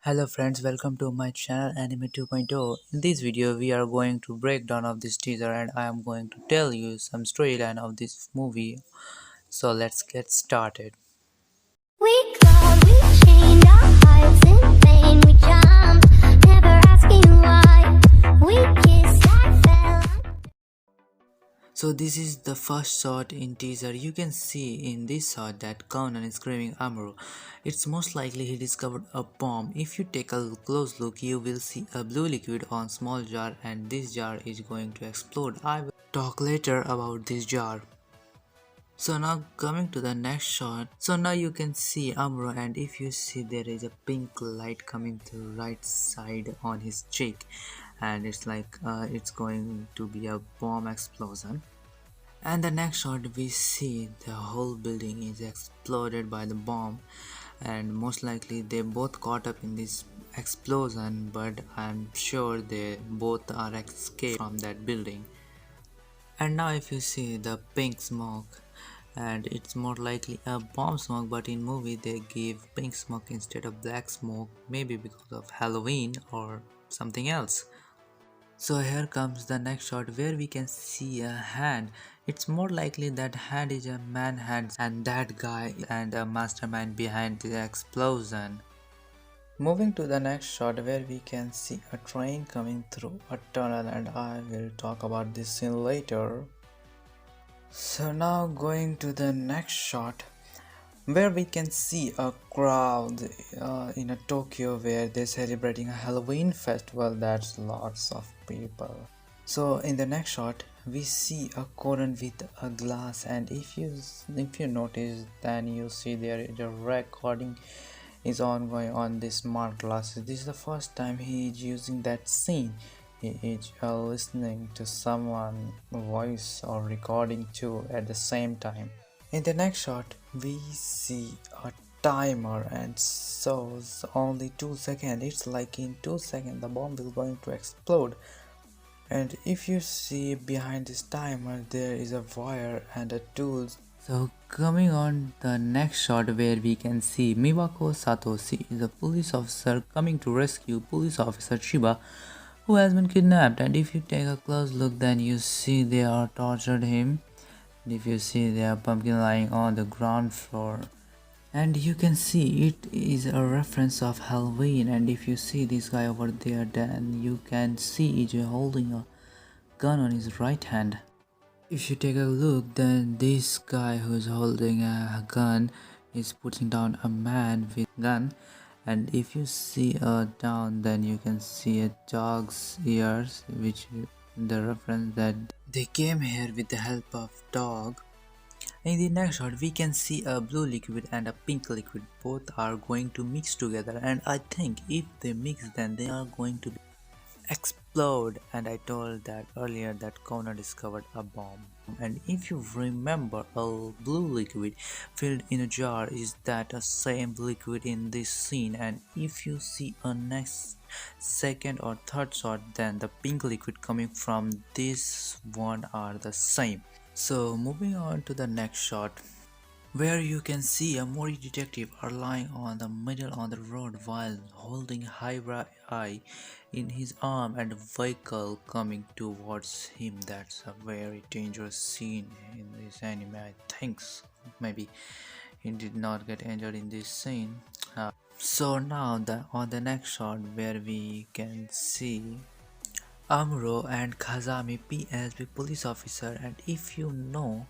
Hello friends, welcome to my channel Anime 2.0. In this video, we are going to break down of this teaser and I am going to tell you some storyline of this movie. So let's get started. We clawed, we chained our hearts in vain. We jumped, never asking why. We kissed, I fell. So this is the first shot in teaser. You can see in this shot that Conan is screaming Amuro. It's most likely he discovered a bomb. If you take a close look, you will see a blue liquid on small jar and this jar is going to explode. I will talk later about this jar. So now coming to the next shot. So now you can see Amro, and if you see there is a pink light coming to right side on his cheek, and it's like it's going to be a bomb explosion. And the next shot we see the whole building is exploded by the bomb, and most likely they both caught up in this explosion, but I'm sure they both are escaped from that building. And now if you see the pink smoke, and it's more likely a bomb smoke, but in movie they give pink smoke instead of black smoke, maybe because of Halloween or something else. So here comes the next shot where we can see a hand. It's more likely that hand is a man hand and that guy and a mastermind behind the explosion. Moving to the next shot where we can see a train coming through a tunnel, and I will talk about this scene later. So now going to the next shot where we can see a crowd in a Tokyo where they're celebrating a Halloween festival. That's lots of people. So in the next shot we see a conan with a glass, and if you notice, then you see there is a recording is ongoing on this smart glasses. This is the first time he is using that scene. He is listening to someone voice or recording too at the same time. In the next shot we see a timer and shows only 2 seconds. It's like in 2 seconds the bomb is going to explode. And if you see behind this timer there is a wire and a tool. So coming on the next shot where we can see Miwako Satoshi is a police officer coming to rescue police officer Shiba, who has been kidnapped. And if you take a close look, then you see they are tortured him. And if you see there are pumpkin lying on the ground floor, and you can see it is a reference of Halloween. And if you see this guy over there, then you can see EJ holding a gun on his right hand. If you take a look, then this guy who's holding a gun is putting down a man with gun. And if you see down, then you can see a dog's ears, which the reference that they came here with the help of dog. In the next shot we can see a blue liquid and a pink liquid. Both are going to mix together, and I think if they mix, then they are going to explode. And I told that earlier that Conan discovered a bomb. And if you remember, a blue liquid filled in a jar is that a same liquid in this scene. And if you see a next second or third shot, then the pink liquid coming from this one are the same. So moving on to the next shot where you can see a Mori detective are lying on the middle on the road while holding Hashira eye in his arm and a vehicle coming towards him. That's a very dangerous scene in this anime, I think so. Maybe he did not get injured in this scene. So now on the next shot where we can see Amuro and Kazami PSB police officer, and if you know,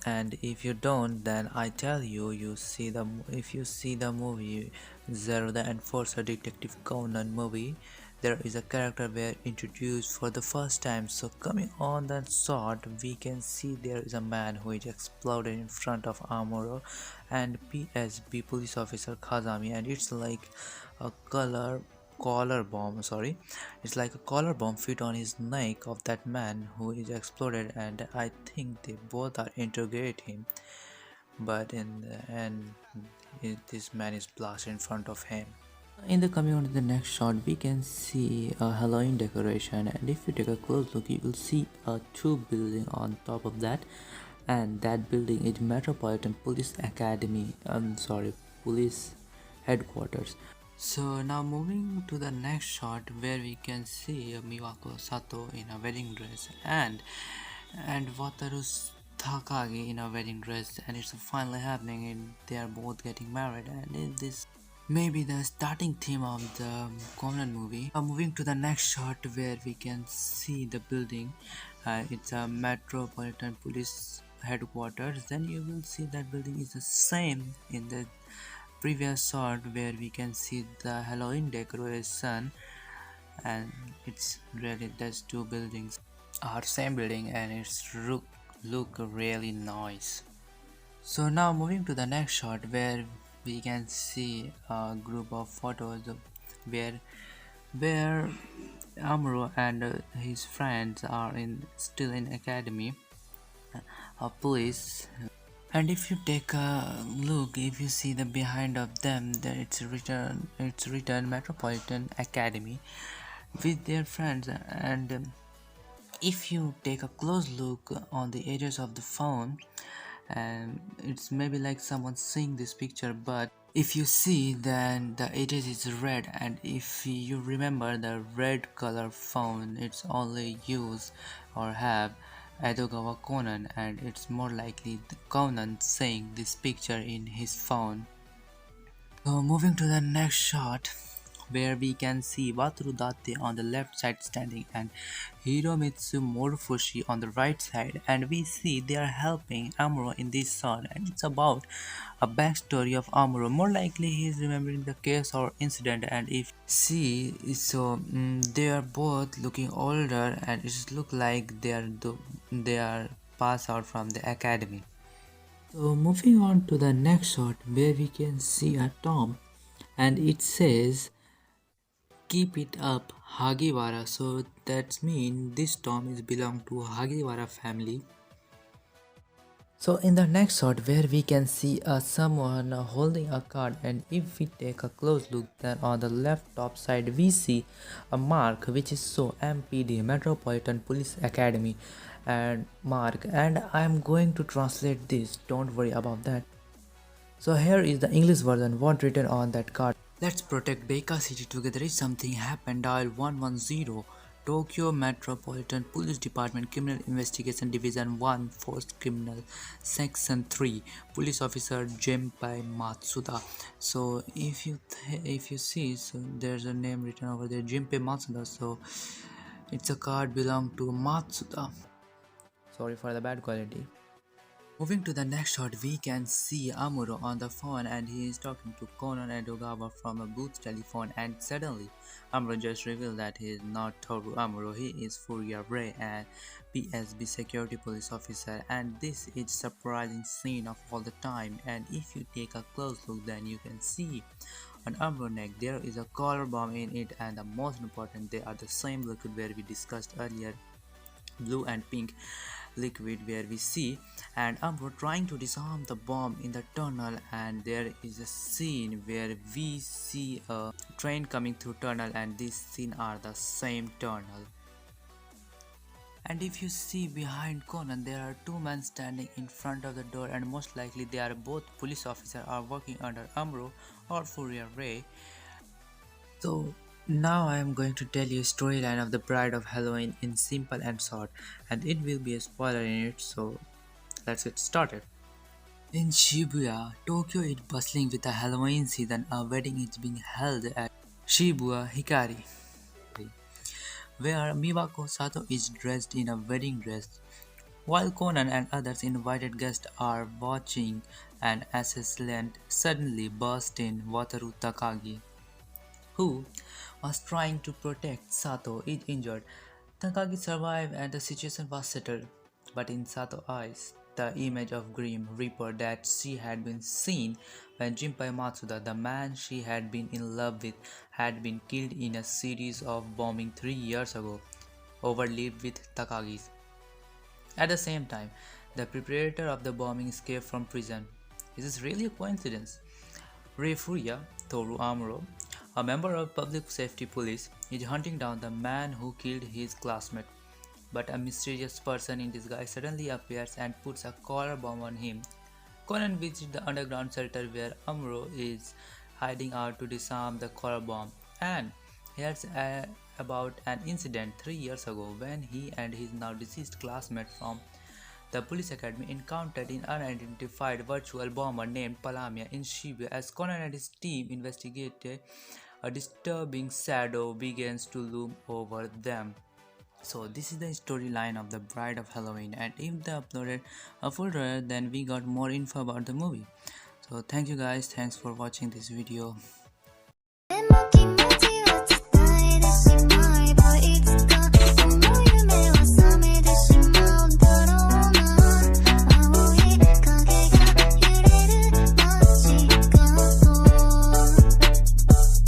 and if you don't, then I tell you, if you see the movie Zero the Enforcer Detective Conan movie, there is a character where introduced for the first time. So coming on that shot we can see there is a man who is exploded in front of Amuro and PSB police officer Kazami, and it's like a collar bomb, sorry, it's like a collar bomb fit on his neck of that man who is exploded. And I think they both are interrogate him, but in the end this man is blasted in front of him. In the coming on to the next shot we can see a Halloween decoration, and if you take a close look you will see a two building on top of that, and that building is Metropolitan Police Academy, I'm sorry, police headquarters. So now moving to the next shot where we can see Miwako Sato in a wedding dress and Wataru Takagi in a wedding dress, and it's finally happening and they are both getting married, and this maybe the starting theme of the Conan movie. Moving to the next shot where we can see the building. It's a Metropolitan Police headquarters. Then you will see that building is the same in the previous shot where we can see the Halloween decoration, and it's really those two buildings are same building and it's look really nice. So now moving to the next shot where we can see a group of photos where where Amuro and his friends are in still in academy police. And if you take a look, if you see the behind of them, that it's written Metropolitan Academy with their friends. And if you take a close look on the edges of the phone, and it's maybe like someone seeing this picture, but if you see, then the edges is red, and if you remember the red color phone, it's only use or have Edogawa Conan, and it's more likely the Conan seeing this picture in his phone. So moving to the next shot where we can see Wataru Date on the left side standing and Hiromitsu Morufushi on the right side, and we see they are helping Amuro in this shot, and it's about a backstory of Amuro. More likely he is remembering the case or incident, and if see they are both looking older and it look like they are passed out from the academy. So moving on to the next shot where we can see a tomb, and it says keep it up Hagiwara, so that's mean this tomb is belong to Hagiwara family. So in the next shot where we can see someone holding a card, and if we take a close look, then on the left top side we see a mark which is so MPD Metropolitan Police Academy and mark, and I am going to translate this, don't worry about that. So here is the English version, what written on that card. Let's protect Beika City together. If something happened, dial 110. Tokyo Metropolitan Police Department Criminal Investigation Division 1 Forced Criminal Section 3 Police Officer Junpei Matsuda. So if you see, so there's a name written over there, Junpei Matsuda, so it's a card belong to Matsuda. Sorry for the bad quality. Moving to the next shot, we can see Amuro on the phone and he is talking to Konan Edogawa from a booth telephone, and suddenly Amuro just revealed that he is not Toru Amuro, he is Furia Ray and PSB security police officer, and this is surprising scene of all the time, and if you take a close look, then you can see on Amuro neck there is a collar bomb in it, and the most important, they are the same liquid where we discussed earlier, blue and pink liquid where we see, and Umbro trying to disarm the bomb in the tunnel, and there is a scene where we see a train coming through tunnel, and these scene are the same tunnel. And if you see behind Conan, there are two men standing in front of the door, and most likely they are both police officers are working under Umbro or Furia Ray. So now I am going to tell you a storyline of the Bride of Halloween in simple and short, and it will be a spoiler in it, so let's get started. In Shibuya, Tokyo is bustling with the Halloween season. A wedding is being held at Shibuya Hikari, where Miwako Sato is dressed in a wedding dress, while Conan and others invited guests are watching. An assailant suddenly burst in. Wataru Takagi, who was trying to protect Sato, is injured. Takagi survived and the situation was settled. But in Sato's eyes, the image of Grim Reaper that she had been seen when Junpei Matsuda, the man she had been in love with, had been killed in a series of bombing 3 years ago, overlapped with Takagi's. At the same time, the perpetrator of the bombing escaped from prison. Is this really a coincidence? Rei Furia, Toru Amuro, a member of public safety police, is hunting down the man who killed his classmate, but a mysterious person in disguise suddenly appears and puts a collar bomb on him. Conan visits the underground shelter where Amuro is hiding out to disarm the car bomb. And here's about an incident 3 years ago when he and his now deceased classmate from the police academy encountered an unidentified virtual bomber named Palamia in Shibuya. As Conan and his team investigated, a disturbing shadow begins to loom over them. So this is the storyline of the Bride of Halloween, and if they uploaded a full trailer then we got more info about the movie. So thank you guys, thanks for watching this video.